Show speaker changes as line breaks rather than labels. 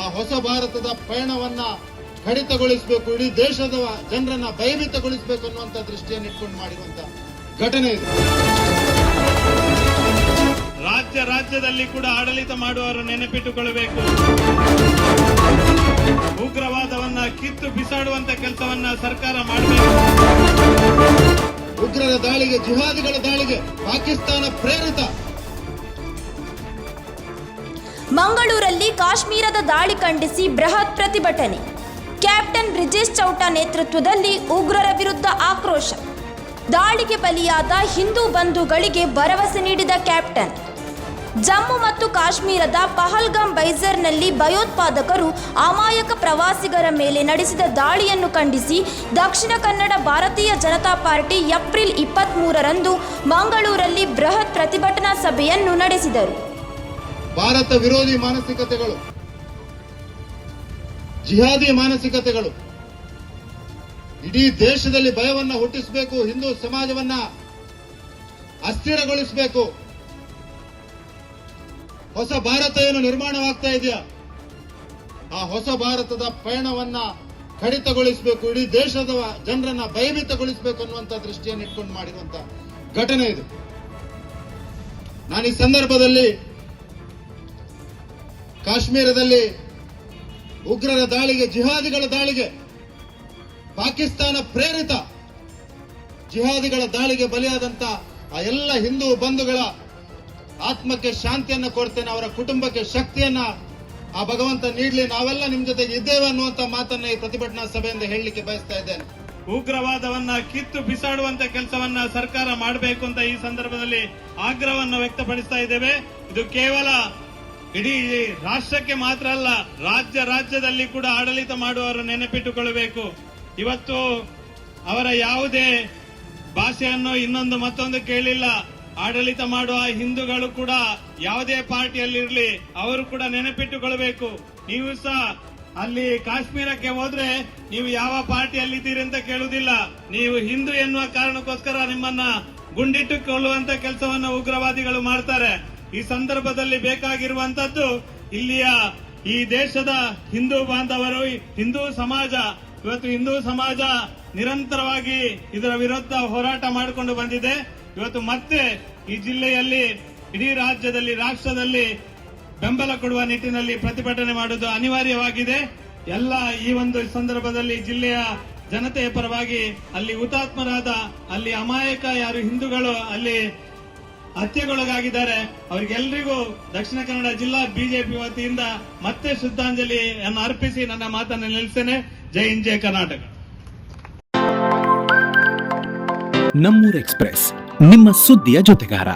ಆ ಹೊಸ ಭಾರತದ ಪಯಣವನ್ನ ಕಡಿತಗೊಳಿಸಬೇಕು, ಇಡೀ ದೇಶದ ಜನರನ್ನ ಭಯಭೀತಗೊಳಿಸಬೇಕು ಅನ್ನುವಂತ ದೃಷ್ಟಿಯನ್ನು ಇಟ್ಕೊಂಡು ಮಾಡಿರುವಂತ ಘಟನೆ ಇದು.
ರಾಜ್ಯದಲ್ಲಿ ಕೂಡ ಆಡಳಿತ ಮಾಡುವವರು ನೆನಪಿಟ್ಟುಕೊಳ್ಳಬೇಕು. ಉಗ್ರವಾದವನ್ನ ಕಿತ್ತು ಬಿಸಾಡುವಂತ ಕೆಲಸವನ್ನ ಸರ್ಕಾರ ಮಾಡಬೇಕು.
ಉಗ್ರರ ದಾಳಿಗೆ, ಜಿಹಾದಿಗಳ ದಾಳಿಗೆ ಪಾಕಿಸ್ತಾನ ಪ್ರೇರಿತ.
ಮಂಗಳೂರಲ್ಲಿ ಕಾಶ್ಮೀರದ ದಾಳಿ ಖಂಡಿಸಿ ಬೃಹತ್ ಪ್ರತಿಭಟನೆ. ಕ್ಯಾಪ್ಟನ್ ಬ್ರಿಜೇಶ್ ಚೌಟಾ ನೇತೃತ್ವದಲ್ಲಿ ಉಗ್ರರ ವಿರುದ್ಧ ಆಕ್ರೋಶ. ದಾಳಿಗೆ ಬಲಿಯಾದ ಹಿಂದೂ ಬಂಧುಗಳಿಗೆ ಭರವಸೆ ನೀಡಿದ ಕ್ಯಾಪ್ಟನ್. ಜಮ್ಮು ಮತ್ತು ಕಾಶ್ಮೀರದ ಪಹಲ್ಗಾಮ್ ಬೈಜರ್ನಲ್ಲಿ ಭಯೋತ್ಪಾದಕರು ಅಮಾಯಕ ಪ್ರವಾಸಿಗರ ಮೇಲೆ ನಡೆಸಿದ ದಾಳಿಯನ್ನು ಖಂಡಿಸಿ ದಕ್ಷಿಣ ಕನ್ನಡ ಭಾರತೀಯ ಜನತಾ ಪಾರ್ಟಿ ಏಪ್ರಿಲ್ 23ರಂದು ಮಂಗಳೂರಲ್ಲಿ ಬೃಹತ್ ಪ್ರತಿಭಟನಾ ಸಭೆಯನ್ನು ನಡೆಸಿದರು.
ಭಾರತ ವಿರೋಧಿ ಮಾನಸಿಕತೆಗಳು, ಜಿಹಾದಿ ಮಾನಸಿಕತೆಗಳು ಇಡೀ ದೇಶದಲ್ಲಿ ಭಯವನ್ನ ಹುಟ್ಟಿಸಬೇಕು, ಹಿಂದೂ ಸಮಾಜವನ್ನ ಅಸ್ಥಿರಗೊಳಿಸಬೇಕು. ಹೊಸ ಭಾರತ ಏನು ನಿರ್ಮಾಣವಾಗ್ತಾ ಇದೆಯಾ, ಆ ಹೊಸ ಭಾರತದ ಪಯಣವನ್ನ ಕಡಿತಗೊಳಿಸಬೇಕು, ಇಡೀ ದೇಶದ ಜನರನ್ನ ಭಯಭೀತಗೊಳಿಸಬೇಕು ಅನ್ನುವಂತ ದೃಷ್ಟಿಯನ್ನು ಇಟ್ಕೊಂಡು ಮಾಡಿರುವಂತ ಘಟನೆ ಇದು. ನಾನು ಈ ಸಂದರ್ಭದಲ್ಲಿ ಕಾಶ್ಮೀರದಲ್ಲಿ ಉಗ್ರರ ದಾಳಿಗೆ, ಜಿಹಾದಿಗಳ ದಾಳಿಗೆ ಪಾಕಿಸ್ತಾನ ಪ್ರೇರಿತ ಜಿಹಾದಿಗಳ ದಾಳಿಗೆ ಬಲಿಯಾದಂತ ಆ ಎಲ್ಲ ಹಿಂದೂ ಬಂಧುಗಳ ಆತ್ಮಕ್ಕೆ ಶಾಂತಿಯನ್ನ ಕೊಡ್ತೇನೆ, ಅವರ ಕುಟುಂಬಕ್ಕೆ ಶಕ್ತಿಯನ್ನ ಆ ಭಗವಂತ ನೀಡಲಿ. ನಾವೆಲ್ಲ ನಿಮ್ ಜೊತೆಗೆ ಇದ್ದೇವೆ ಅನ್ನುವಂತ ಮಾತನ್ನ ಈ ಪ್ರತಿಭಟನಾ ಸಭೆಯಿಂದ ಹೇಳಲಿಕ್ಕೆ ಬಯಸ್ತಾ ಇದ್ದೇನೆ.
ಉಗ್ರವಾದವನ್ನ ಕಿತ್ತು ಬಿಸಾಡುವಂತ ಕೆಲಸವನ್ನ ಸರ್ಕಾರ ಮಾಡಬೇಕು ಅಂತ ಈ ಸಂದರ್ಭದಲ್ಲಿ ಆಗ್ರಹವನ್ನು ವ್ಯಕ್ತಪಡಿಸ್ತಾ ಇದ್ದೇವೆ. ಇದು ಕೇವಲ ಇಡೀ ರಾಷ್ಟ್ರಕ್ಕೆ ಮಾತ್ರ ಅಲ್ಲ, ರಾಜ್ಯದಲ್ಲಿ ಕೂಡ ಆಡಳಿತ ಮಾಡುವವರು ನೆನಪಿಟ್ಟುಕೊಳ್ಳಬೇಕು. ಇವತ್ತು ಅವರ ಯಾವುದೇ ಭಾಷೆಯನ್ನು ಇನ್ನೊಂದು ಮತ್ತೊಂದು ಕೇಳಿಲ್ಲ. ಆಡಳಿತ ಮಾಡುವ ಹಿಂದೂಗಳು ಕೂಡ ಯಾವುದೇ ಪಾರ್ಟಿಯಲ್ಲಿರಲಿ, ಅವರು ಕೂಡ ನೆನಪಿಟ್ಟುಕೊಳ್ಳಬೇಕು. ನೀವು ಸಹ ಅಲ್ಲಿ ಕಾಶ್ಮೀರಕ್ಕೆ ಹೋದ್ರೆ ನೀವು ಯಾವ ಪಾರ್ಟಿಯಲ್ಲಿದ್ದೀರಿ ಅಂತ ಕೇಳುವುದಿಲ್ಲ. ನೀವು ಹಿಂದೂ ಎನ್ನುವ ಕಾರಣಕ್ಕೋಸ್ಕರ ನಿಮ್ಮನ್ನ ಗುಂಡಿಟ್ಟುಕೊಳ್ಳುವಂತ ಕೆಲಸವನ್ನು ಉಗ್ರವಾದಿಗಳು ಮಾಡ್ತಾರೆ. ಈ ಸಂದರ್ಭದಲ್ಲಿ ಬೇಕಾಗಿರುವಂತದ್ದು ಇಲ್ಲಿಯ ಈ ದೇಶದ ಹಿಂದೂ ಬಾಂಧವರು, ಹಿಂದೂ ಸಮಾಜ. ಇವತ್ತು ಹಿಂದೂ ಸಮಾಜ ನಿರಂತರವಾಗಿ ಇದರ ವಿರುದ್ಧ ಹೋರಾಟ ಮಾಡಿಕೊಂಡು ಬಂದಿದೆ. ಇವತ್ತು ಮತ್ತೆ ಈ ಜಿಲ್ಲೆಯಲ್ಲಿ, ಇಡೀ ರಾಜ್ಯದಲ್ಲಿ, ರಾಷ್ಟ್ರದಲ್ಲಿ ಬೆಂಬಲ ಕೊಡುವ ನಿಟ್ಟಿನಲ್ಲಿ ಪ್ರತಿಭಟನೆ ಮಾಡುವುದು ಅನಿವಾರ್ಯವಾಗಿದೆ. ಎಲ್ಲ ಈ ಒಂದು ಸಂದರ್ಭದಲ್ಲಿ ಜಿಲ್ಲೆಯ ಜನತೆಯ ಪರವಾಗಿ ಅಲ್ಲಿ ಹುತಾತ್ಮರಾದ, ಅಲ್ಲಿ ಅಮಾಯಕ ಯಾರು ಹಿಂದೂಗಳು ಅಲ್ಲಿ ಹತ್ಯೆಗೊಳಗಾಗಿದ್ದಾರೆ, ಅವರಿಗೆಲ್ಲರಿಗೂ ದಕ್ಷಿಣ ಕನ್ನಡ ಜಿಲ್ಲಾ ಬಿಜೆಪಿ ವತಿಯಿಂದ ಮತ್ತೆ ಶ್ರದ್ಧಾಂಜಲಿಯನ್ನು ಅರ್ಪಿಸಿ ನನ್ನ ಮಾತನ್ನು ನಿಲ್ಲಿಸ್ತೇನೆ. ಜೈ ಹಿಂದ್, ಜೈ ಕರ್ನಾಟಕ.
ನಮ್ಮೂರ್ ಎಕ್ಸ್‌ಪ್ರೆಸ್, ನಿಮ್ಮ ಸುದ್ದಿಯ ಜೊತೆಗಾರ.